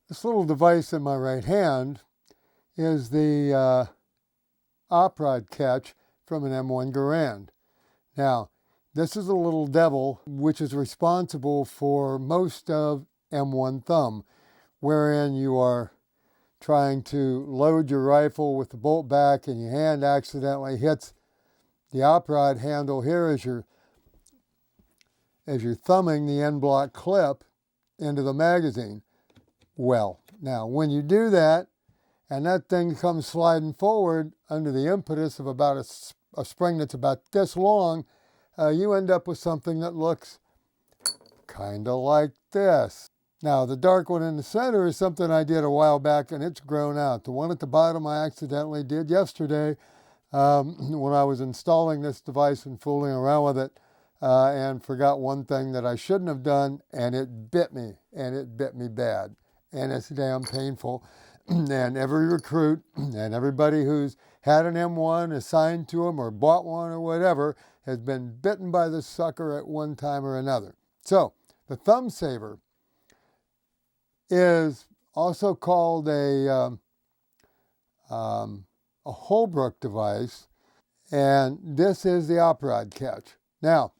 This little device in my right hand is the op rod catch from an M1 Garand. Now, this is a little devil which is responsible for most of M1 thumb, wherein you are trying to load your rifle with the bolt back and your hand accidentally hits the op rod handle here as you're thumbing the end block clip into the magazine. Well, now when you do that and that thing comes sliding forward under the impetus of about a spring that's about this long, you end up with something that looks kind of like this. Now, the dark one in the center is something I did a while back, and it's grown out. The one at the bottom I accidentally did yesterday when I was installing this device and fooling around with it, and forgot one thing that I shouldn't have done, and it bit me, and it bit me bad. And it's damn painful. And every recruit and everybody who's had an M1 assigned to them or bought one or whatever has been bitten by this sucker at one time or another. So, the Thumbsaver is also called a Holbrook device, and this is the op rod catch. Now,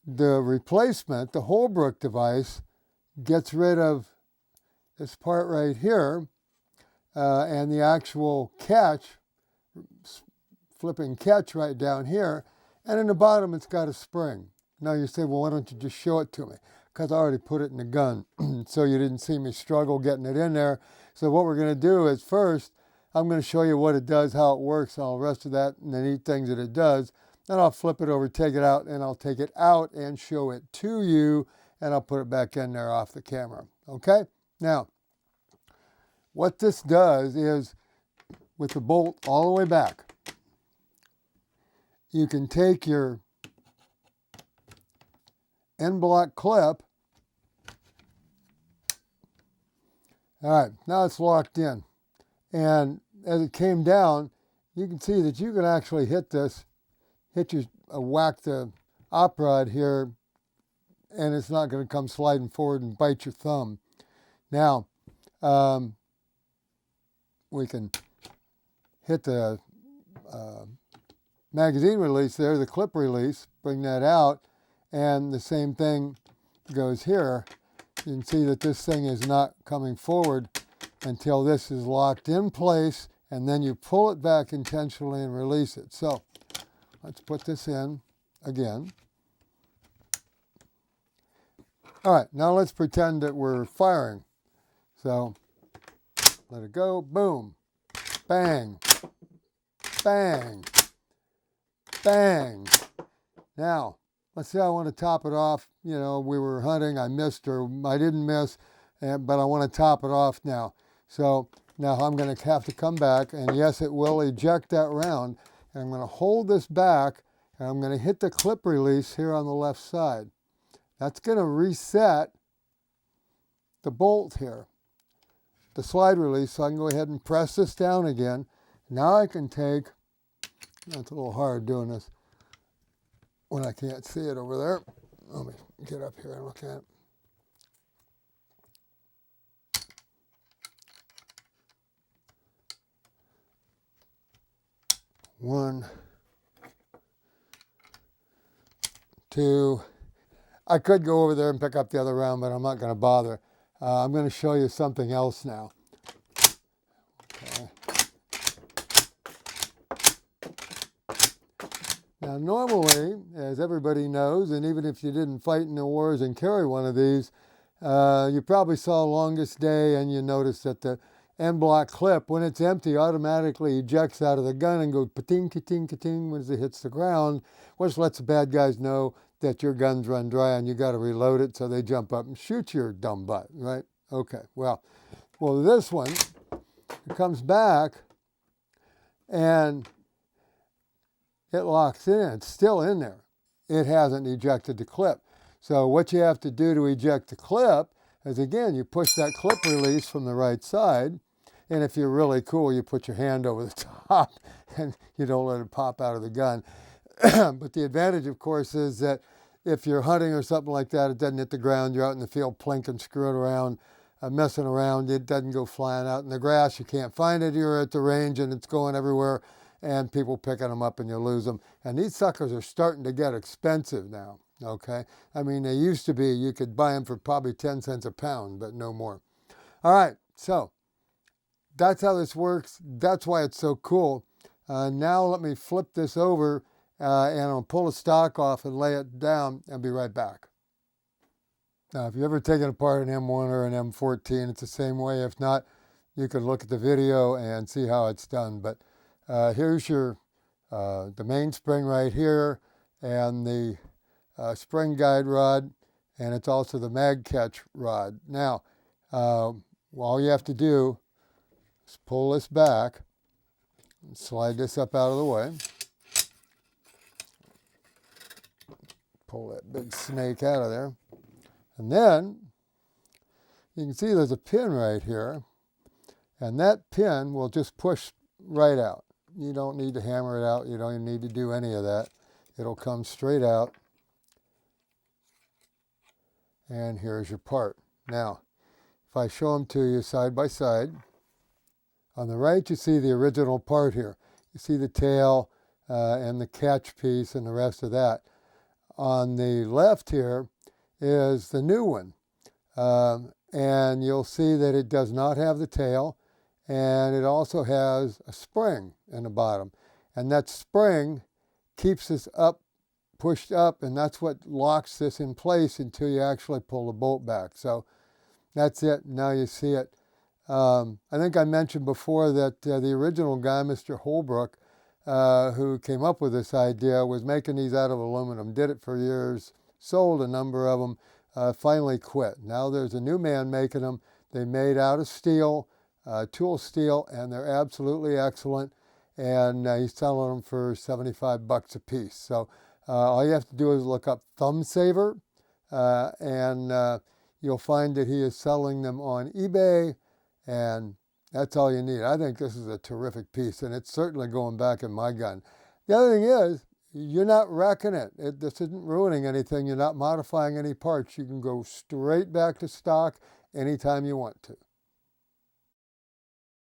the replacement, the Holbrook device, gets rid of this part right here, and the actual catch, flipping catch right down here, and in the bottom it's got a spring. Now you say, well, why don't you just show it to me? Because I already put it in the gun, so you didn't see me struggle getting it in there. So what we're going to do is first, I'm going to show you what it does, how it works, all the rest of that, and the neat things that it does. Then I'll flip it over, take it out, and I'll take it out and show it to you, and I'll put it back in there off the camera. Okay? Now, what this does is, with the bolt all the way back, you can take your end block clip. All right, now it's locked in. And as it came down, you can see that you can actually hit whack the op rod here, and it's not going to come sliding forward and bite your thumb. Now, we can hit the magazine release there, the clip release, bring that out, and the same thing goes here. You can see that this thing is not coming forward until this is locked in place, and then you pull it back intentionally and release it. So let's put this in again. All right, now let's pretend that we're firing. So let it go, boom, bang, bang, bang. Now, let's say I want to top it off. You know, we were hunting, I missed or I didn't miss, but I want to top it off now. So now I'm going to have to come back, and yes, it will eject that round. And I'm going to hold this back, and I'm going to hit the clip release here on the left side. That's going to reset the bolt here, the slide release, so I can go ahead and press this down again. Now I can take, it's a little hard doing this when I can't see it over there. Let me get up here and look at it. One, two. I could go over there and pick up the other round, but I'm not going to bother. I'm going to show you something else now. Okay. Now, normally, as everybody knows, and even if you didn't fight in the wars and carry one of these, you probably saw Longest Day, and you noticed that the end block clip, when it's empty, automatically ejects out of the gun and goes ka-ting, ka-ting, ka-ting when it hits the ground, which lets the bad guys know that your gun's run dry and you got to reload it, so they jump up and shoot your dumb butt, right? Okay, well, this one, it comes back and it locks in. It's still in there. It hasn't ejected the clip. So what you have to do to eject the clip is, again, you push that clip release from the right side, and if you're really cool, you put your hand over the top and you don't let it pop out of the gun. But the advantage, of course, is that if you're hunting or something like that, it doesn't hit the ground, you're out in the field plinking, screwing around, messing around. It doesn't go flying out in the grass. You can't find it. You're at the range and it's going everywhere, and people picking them up and you lose them. And these suckers are starting to get expensive now, okay? I mean, they used to be, you could buy them for probably 10 cents a pound, but no more. All right, so that's how this works. That's why it's so cool. Now let me flip this over and I'll pull the stock off and lay it down and be right back. Now, if you've ever taken apart an M1 or an M14, it's the same way. If not, you can look at the video and see how it's done. But here's your the mainspring right here, and the spring guide rod, and it's also the mag catch rod. Now, all you have to do is pull this back and slide this up out of the way. Pull that big snake out of there. And then you can see there's a pin right here, and that pin will just push right out. You don't need to hammer it out. You don't even need to do any of that. It'll come straight out. And here's your part. Now, if I show them to you side by side, on the right you see the original part here. You see the tail and the catch piece and the rest of that. On the left here is the new one. And you'll see that it does not have the tail, and it also has a spring in the bottom. And that spring keeps this up, pushed up, and that's what locks this in place until you actually pull the bolt back. So that's it. Now you see it. I think I mentioned before that the original guy, Mr. Holbrook, who came up with this idea, was making these out of aluminum, did it for years, sold a number of them, finally quit. Now there's a new man making them. They're made out of steel, tool steel, and they're absolutely excellent. And he's selling them for $75 a piece. So all you have to do is look up Thumbsaver, and you'll find that he is selling them on eBay, and that's all you need. I think this is a terrific piece, and it's certainly going back in my gun. The other thing is, you're not wrecking it. This isn't ruining anything. You're not modifying any parts. You can go straight back to stock anytime you want to.